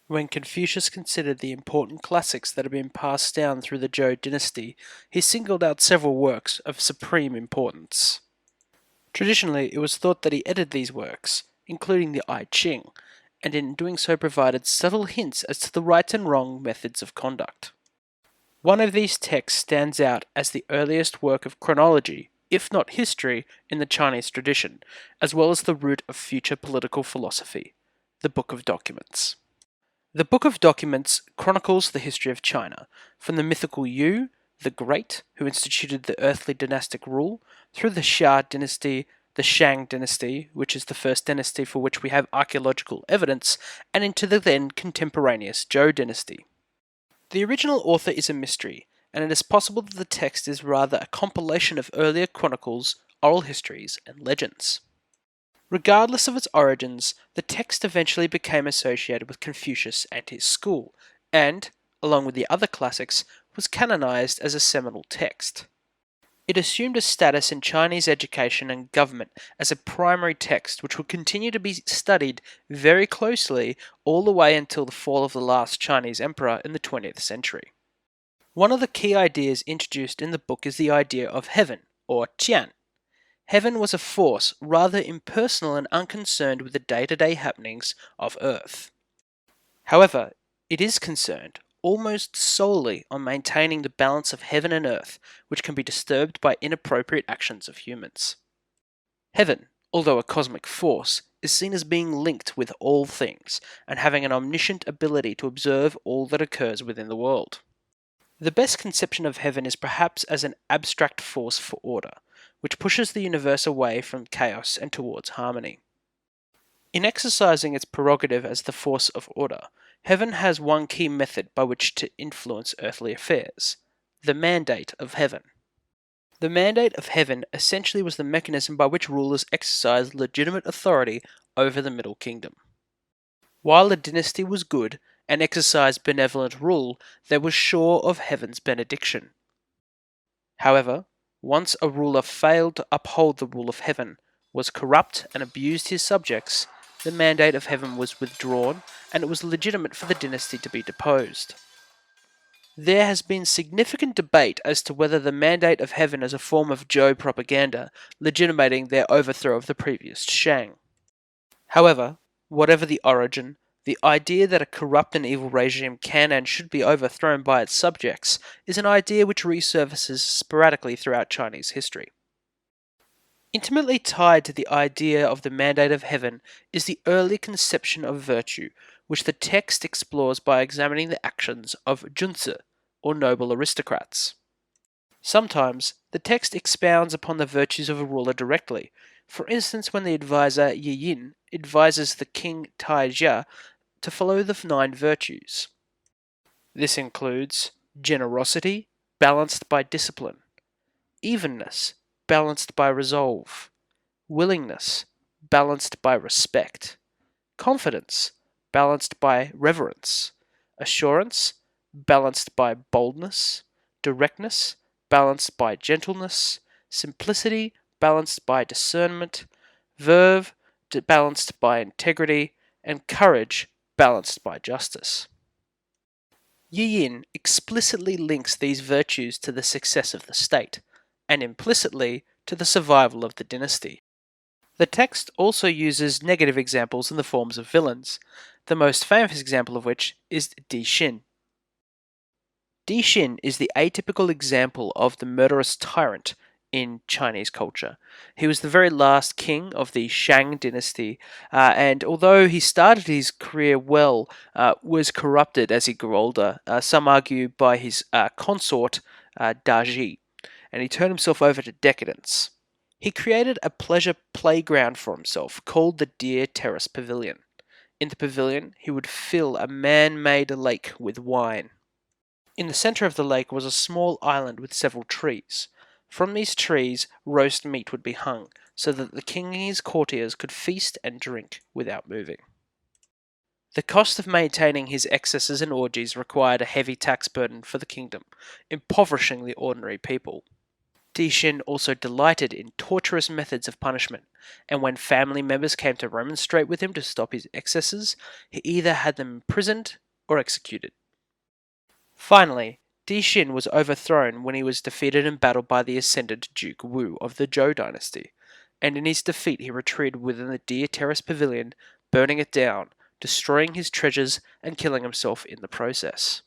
When Confucius considered the important classics that had been passed down through the Zhou dynasty, he singled out several works of supreme importance. Traditionally, it was thought that he edited these works, including the I Ching, and in doing so provided subtle hints as to the right and wrong methods of conduct. One of these texts stands out as the earliest work of chronology, if not history, in the Chinese tradition, as well as the root of future political philosophy, the Book of Documents. The Book of Documents chronicles the history of China, from the mythical Yu, the Great, who instituted the earthly dynastic rule, through the Xia dynasty, the Shang dynasty, which is the first dynasty for which we have archaeological evidence, and into the then contemporaneous Zhou dynasty. The original author is a mystery, and it is possible that the text is rather a compilation of earlier chronicles, oral histories, and legends. Regardless of its origins, the text eventually became associated with Confucius and his school, and, along with the other classics, was canonized as a seminal text. It assumed a status in Chinese education and government as a primary text which would continue to be studied very closely all the way until the fall of the last Chinese emperor in the 20th century. One of the key ideas introduced in the book is the idea of heaven, or Tian. Heaven was a force rather impersonal and unconcerned with the day-to-day happenings of Earth. However, it is concerned almost solely on maintaining the balance of heaven and earth, which can be disturbed by inappropriate actions of humans. Heaven, although a cosmic force, is seen as being linked with all things, and having an omniscient ability to observe all that occurs within the world. The best conception of heaven is perhaps as an abstract force for order, which pushes the universe away from chaos and towards harmony. In exercising its prerogative as the force of order, heaven has one key method by which to influence earthly affairs: the mandate of heaven. The mandate of heaven essentially was the mechanism by which rulers exercised legitimate authority over the Middle Kingdom. While the dynasty was good and exercised benevolent rule, they were sure of heaven's benediction. However, once a ruler failed to uphold the rule of heaven, was corrupt and abused his subjects, the mandate of heaven was withdrawn, and it was legitimate for the dynasty to be deposed. There has been significant debate as to whether the mandate of heaven is a form of Zhou propaganda, legitimating their overthrow of the previous Shang. However, whatever the origin, the idea that a corrupt and evil regime can and should be overthrown by its subjects is an idea which resurfaces sporadically throughout Chinese history. Intimately tied to the idea of the mandate of heaven is the early conception of virtue, which the text explores by examining the actions of junzi, or noble aristocrats. Sometimes, the text expounds upon the virtues of a ruler directly. For instance, when the advisor Yi Yin advises the king Tai Jia to follow the 9 virtues. This includes generosity, balanced by discipline; evenness, balanced by resolve; willingness, balanced by respect; confidence, balanced by reverence; assurance, balanced by boldness; directness, balanced by gentleness; simplicity, balanced by discernment; verve, balanced by integrity; and courage, balanced by justice. Yi Yin explicitly links these virtues to the success of the state, and implicitly to the survival of the dynasty. The text also uses negative examples in the forms of villains, the most famous example of which is Di Xin. Di Xin is the atypical example of the murderous tyrant in Chinese culture. He was the very last king of the Shang dynasty, and although he started his career well, was corrupted as he grew older, some argue by his consort, Daji, and he turned himself over to decadence. He created a pleasure playground for himself called the Deer Terrace Pavilion. In the pavilion, he would fill a man-made lake with wine. In the centre of the lake was a small island with several trees. From these trees, roast meat would be hung, so that the king and his courtiers could feast and drink without moving. The cost of maintaining his excesses and orgies required a heavy tax burden for the kingdom, impoverishing the ordinary people. Titian also delighted in torturous methods of punishment, and when family members came to remonstrate with him to stop his excesses, he either had them imprisoned or executed. Finally, Titian was overthrown when he was defeated in battle by the ascendant Duke Wu of the Zhou dynasty, and in his defeat he retreated within the Deer Terrace Pavilion, burning it down, destroying his treasures and killing himself in the process.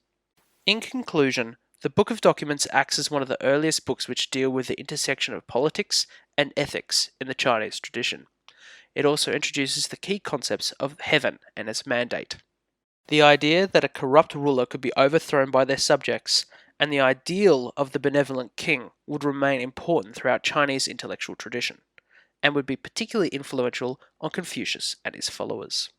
In conclusion, the Book of Documents acts as one of the earliest books which deal with the intersection of politics and ethics in the Chinese tradition. It also introduces the key concepts of heaven and its mandate. The idea that a corrupt ruler could be overthrown by their subjects, and the ideal of the benevolent king would remain important throughout Chinese intellectual tradition, and would be particularly influential on Confucius and his followers.